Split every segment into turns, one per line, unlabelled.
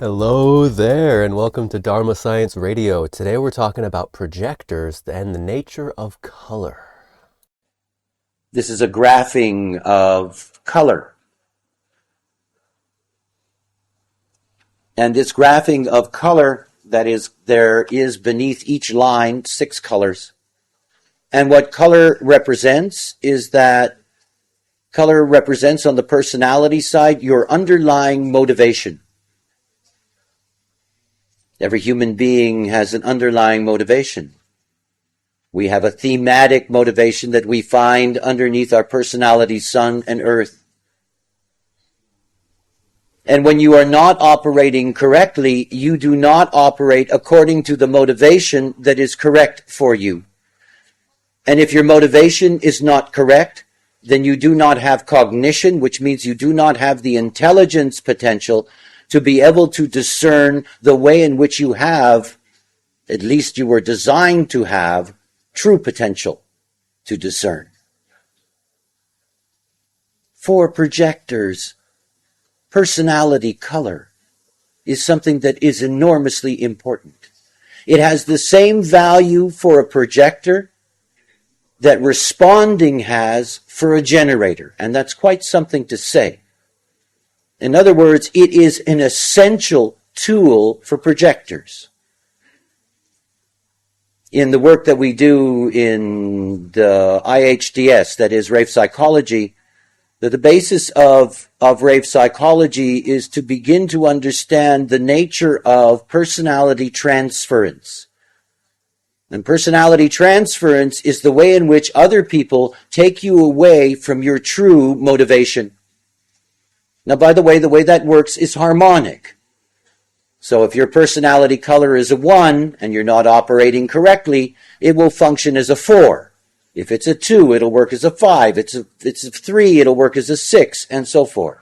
Hello there, and welcome to Dharma Science Radio. Today we're talking about projectors and the nature of color.
This is a graphing of color. And this graphing of color, that is, there is beneath each line 6 colors. And what color represents is that color represents on the personality side your underlying motivation. Every human being has an underlying motivation. We have a thematic motivation that we find underneath our personality, sun and earth. And when you are not operating correctly, you do not operate according to the motivation that is correct for you. And if your motivation is not correct, then you do not have cognition, which means you do not have the intelligence potential to be able to discern the way in which you have, at least you were designed to have, true potential to discern. For projectors, personality color is something that is enormously important. It has the same value for a projector that responding has for a generator, and that's quite something to say. In other words, it is an essential tool for projectors. In the work that we do in the IHDS, that is Rave Psychology, the basis of Rave Psychology is to begin to understand the nature of personality transference. And personality transference is the way in which other people take you away from your true motivation. Now, by the way that works is harmonic. So if your personality color is a 1 and you're not operating correctly, it will function as a 4. If it's a 2, it'll work as a 5. It's a 3, it'll work as a 6, and so forth.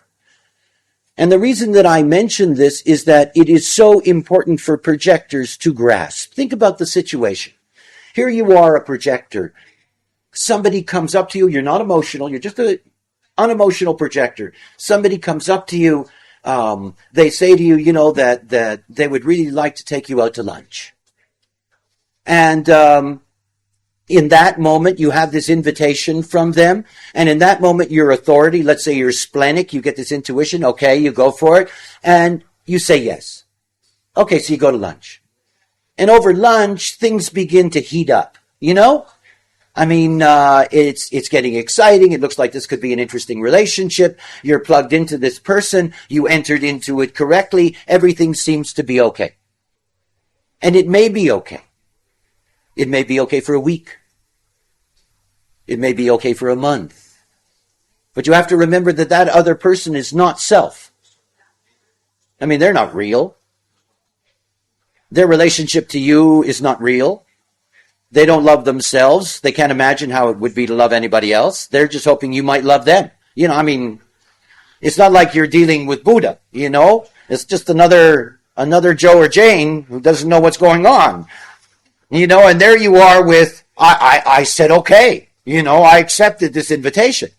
And the reason that I mention this is that it is so important for projectors to grasp. Think about the situation. Here you are, a projector. Somebody comes up to you. You're not emotional. You're just an unemotional projector. Somebody comes up to you. They say to you, that they would really like to take you out to lunch. And in that moment, you have this invitation from them. And in that moment, your authority, let's say you're splenic, you get this intuition. Okay, you go for it. And you say yes. Okay, so you go to lunch. And over lunch, things begin to heat up, it's getting exciting. It looks like this could be an interesting relationship. You're plugged into this person. You entered into it correctly. Everything seems to be okay. And it may be okay. It may be okay for a week. It may be okay for a month. But you have to remember that other person is not self. They're not real. Their relationship to you is not real. They don't love themselves. They can't imagine how it would be to love anybody else. They're just hoping you might love them. It's not like you're dealing with Buddha, It's just another Joe or Jane who doesn't know what's going on. And there you are with, I said okay. I accepted this invitation.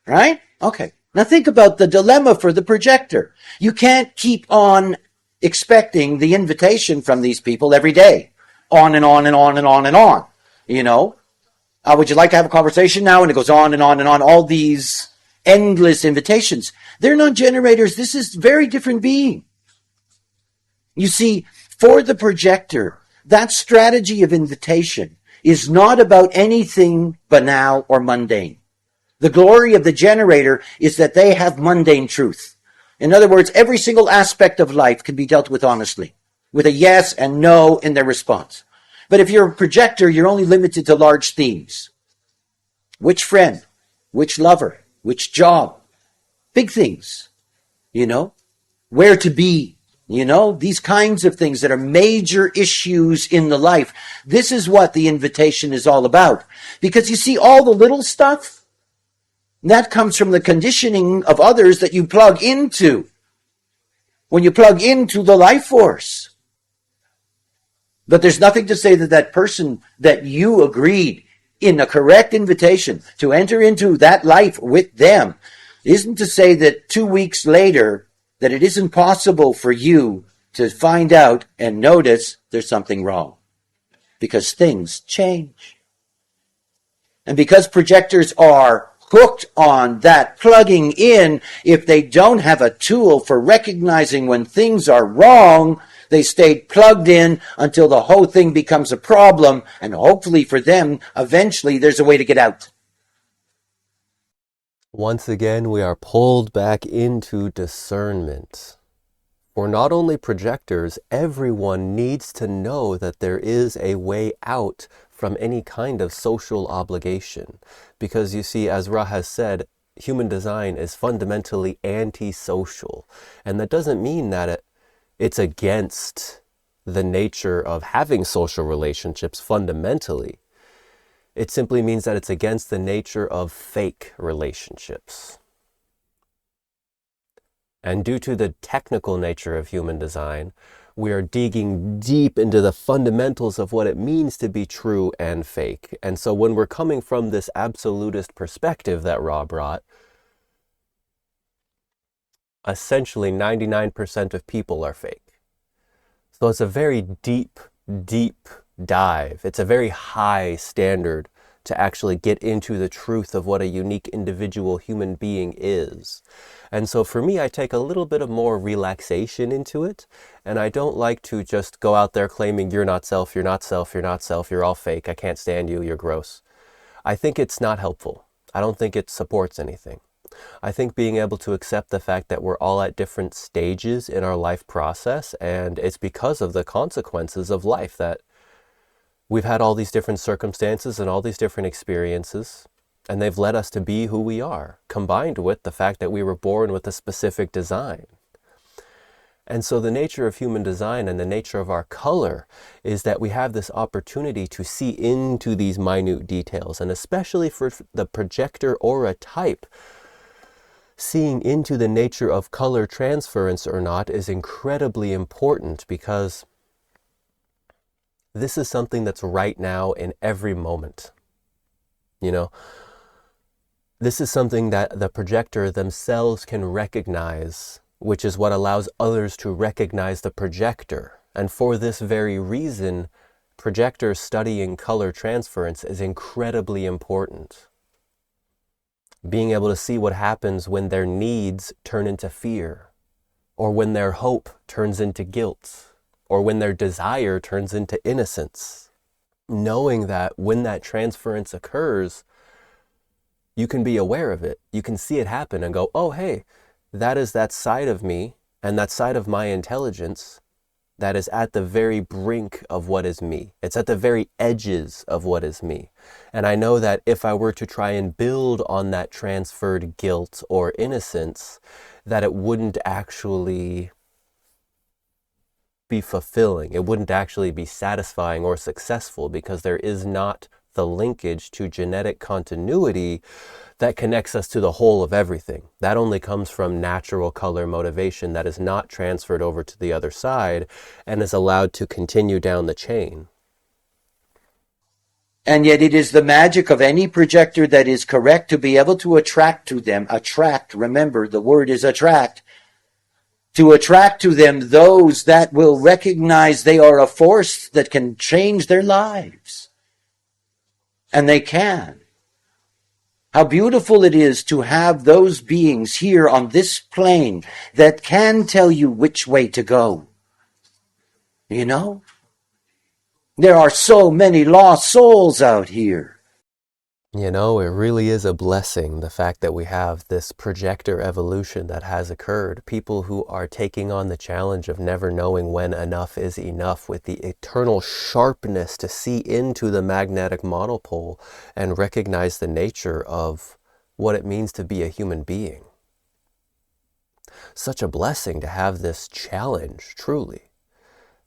Right? Okay. Now think about the dilemma for the projector. You can't keep on expecting the invitation from these people every day. On and on and on and on and on. Would you like to have a conversation now? And it goes on and on and on. All these endless invitations. They're not generators. This is a very different being. You see, for the projector, that strategy of invitation is not about anything banal or mundane. The glory of the generator is that they have mundane truth. In other words, every single aspect of life can be dealt with honestly, with a yes and no in their response. But if you're a projector, you're only limited to large themes. Which friend? Which lover? Which job? Big things. Where to be? These kinds of things that are major issues in the life. This is what the invitation is all about. Because you see, all the little stuff, that comes from the conditioning of others that you plug into. When you plug into the life force. But there's nothing to say that person that you agreed in a correct invitation to enter into that life with them isn't to say that 2 weeks later that it isn't possible for you to find out and notice there's something wrong. Because things change. And because projectors are hooked on that plugging in, if they don't have a tool for recognizing when things are wrong, they stayed plugged in until the whole thing becomes a problem, and hopefully for them, eventually there's a way to get out.
Once again, we are pulled back into discernment. For not only projectors, everyone needs to know that there is a way out from any kind of social obligation. Because you see, as Ra has said, human design is fundamentally antisocial. And that doesn't mean that it's against the nature of having social relationships fundamentally. It simply means that it's against the nature of fake relationships. And due to the technical nature of human design, we are digging deep into the fundamentals of what it means to be true and fake. And so when we're coming from this absolutist perspective that Ra brought, essentially 99% of people are fake. So it's a very deep dive. It's a very high standard to actually get into the truth of what a unique individual human being is. And so for me, I take a little bit of more relaxation into it. And I don't like to just go out there claiming you're not self, you're not self, you're not self, you're all fake, I can't stand you, you're gross. I think it's not helpful. I don't think it supports anything. I think being able to accept the fact that we're all at different stages in our life process, and it's because of the consequences of life that we've had all these different circumstances and all these different experiences, and they've led us to be who we are, combined with the fact that we were born with a specific design. And so the nature of human design and the nature of our color is that we have this opportunity to see into these minute details, and especially for the projector aura type, seeing into the nature of color transference or not is incredibly important, because this is something that's right now in every moment. You know, this is something that the projector themselves can recognize, which is what allows others to recognize the projector. And for this very reason, projectors studying color transference is incredibly important. Being able to see what happens when their needs turn into fear, or when their hope turns into guilt, or when their desire turns into innocence. Knowing that when that transference occurs, you can be aware of it. You can see it happen and go, oh, hey, that is that side of me and that side of my intelligence that is at the very brink of what is me. It's at the very edges of what is me. And I know that if I were to try and build on that transferred guilt or innocence, that it wouldn't actually be fulfilling. It wouldn't actually be satisfying or successful, because there is not the linkage to genetic continuity that connects us to the whole of everything. That only comes from natural color motivation that is not transferred over to the other side and is allowed to continue down the chain.
And yet it is the magic of any projector that is correct to be able to attract to them, remember the word is attract, to attract to them those that will recognize they are a force that can change their lives. And they can. How beautiful it is to have those beings here on this plane that can tell you which way to go. You know? There are so many lost souls out here.
You know, it really is a blessing, the fact that we have this projector evolution that has occurred. People who are taking on the challenge of never knowing when enough is enough, with the eternal sharpness to see into the magnetic monopole and recognize the nature of what it means to be a human being. Such a blessing to have this challenge, truly.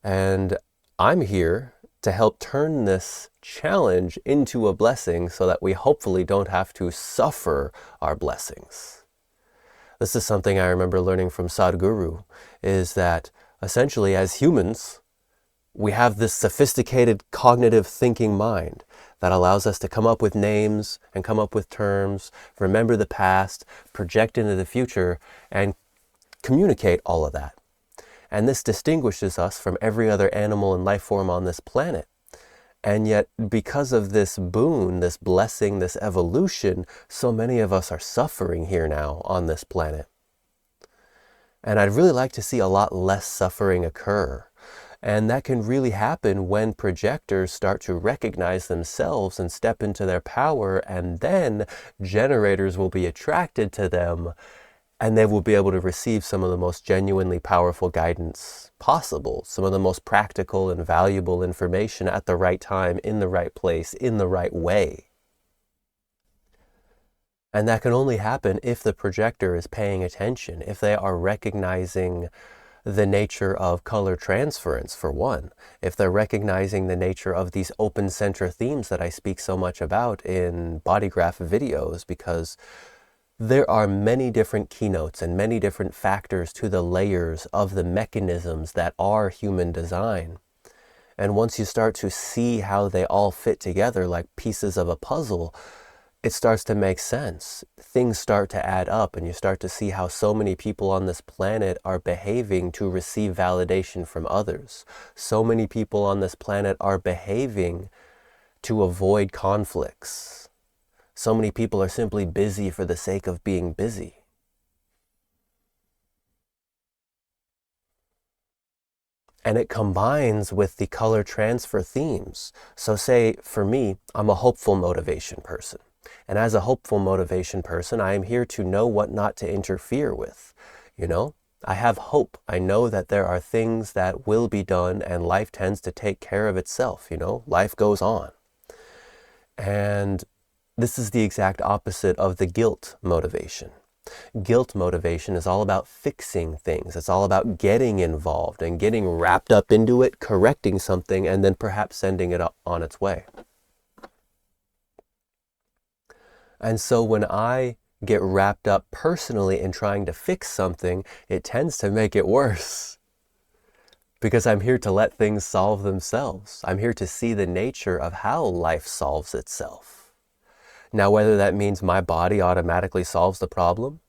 And I'm here to help turn this challenge into a blessing so that we hopefully don't have to suffer our blessings. This is something I remember learning from Sadhguru, is that essentially as humans, we have this sophisticated cognitive thinking mind that allows us to come up with names and come up with terms, remember the past, project into the future, and communicate all of that. And this distinguishes us from every other animal and life form on this planet. And yet, because of this boon, this blessing, this evolution, so many of us are suffering here now on this planet. And I'd really like to see a lot less suffering occur. And that can really happen when projectors start to recognize themselves and step into their power, and then generators will be attracted to them, and they will be able to receive some of the most genuinely powerful guidance possible, some of the most practical and valuable information at the right time, in the right place, in the right way. And that can only happen if the projector is paying attention, if they are recognizing the nature of color transference, for one, if they're recognizing the nature of these open center themes that I speak so much about in body graph videos, because there are many different keynotes and many different factors to the layers of the mechanisms that are human design. And once you start to see how they all fit together like pieces of a puzzle, it starts to make sense. Things start to add up, and you start to see how so many people on this planet are behaving to receive validation from others. So many people on this planet are behaving to avoid conflicts. So many people are simply busy for the sake of being busy. And it combines with the color transfer themes. So say, for me, I'm a hopeful motivation person. And as a hopeful motivation person, I am here to know what not to interfere with. You know, I have hope. I know that there are things that will be done, and life tends to take care of itself. You know, life goes on. And this is the exact opposite of the guilt motivation. Guilt motivation is all about fixing things. It's all about getting involved and getting wrapped up into it, correcting something, and then perhaps sending it on its way. And so when I get wrapped up personally in trying to fix something, it tends to make it worse. Because I'm here to let things solve themselves. I'm here to see the nature of how life solves itself. Now, whether that means my body automatically solves the problem,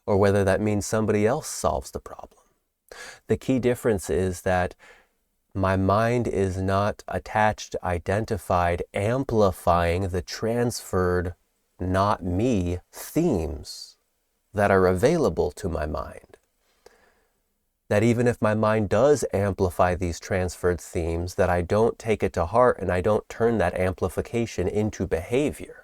or whether that means somebody else solves the problem, the key difference is that my mind is not attached, identified, amplifying the transferred not me themes that are available to my mind. That even if my mind does amplify these transferred themes, that I don't take it to heart and I don't turn that amplification into behavior.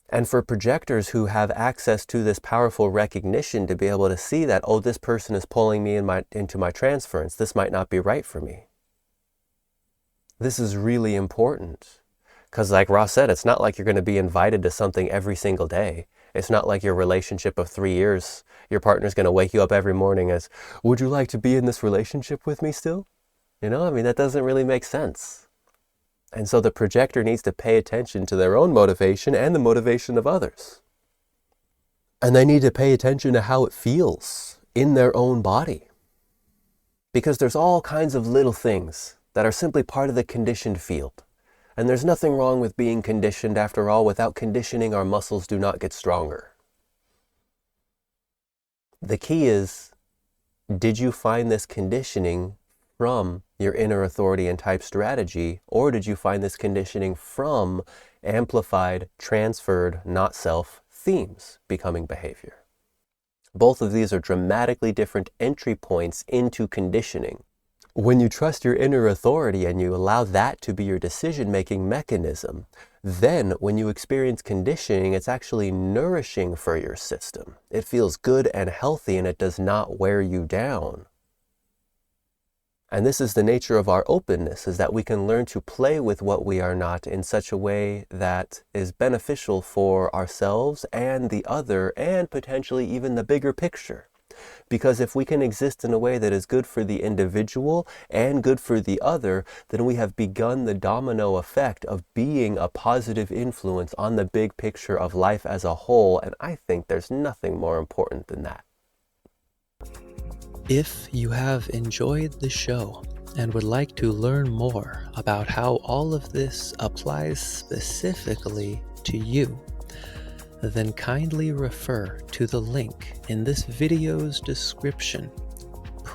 And for projectors who have access to this powerful recognition to be able to see that, oh, this person is pulling me into my transference, this might not be right for me. This is really important. Because like Ross said, it's not like you're going to be invited to something every single day. It's not like your relationship of 3 years, your partner's going to wake you up every morning as, would you like to be in this relationship with me still? You know, I mean, that doesn't really make sense. And so the projector needs to pay attention to their own motivation and the motivation of others. And they need to pay attention to how it feels in their own body. Because there's all kinds of little things that are simply part of the conditioned field. And there's nothing wrong with being conditioned. After all, without conditioning, our muscles do not get stronger. The key is, did you find this conditioning from your inner authority and type strategy, or did you find this conditioning from amplified, transferred, not self themes becoming behavior? Both of these are dramatically different entry points into conditioning. When you trust your inner authority and you allow that to be your decision-making mechanism, then when you experience conditioning, it's actually nourishing for your system. It feels good and healthy, and it does not wear you down. And this is the nature of our openness, is that we can learn to play with what we are not in such a way that is beneficial for ourselves and the other, and potentially even the bigger picture. Because if we can exist in a way that is good for the individual and good for the other, then we have begun the domino effect of being a positive influence on the big picture of life as a whole. And I think there's nothing more important than that.
If you have enjoyed the show and would like to learn more about how all of this applies specifically to you, then kindly refer to the link in this video's description,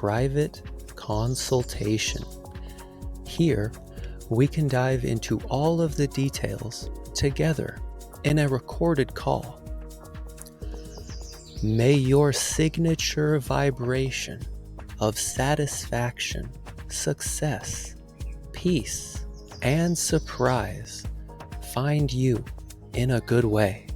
private consultation. Here, we can dive into all of the details together in a recorded call. May your signature vibration of satisfaction, success, peace, and surprise find you in a good way.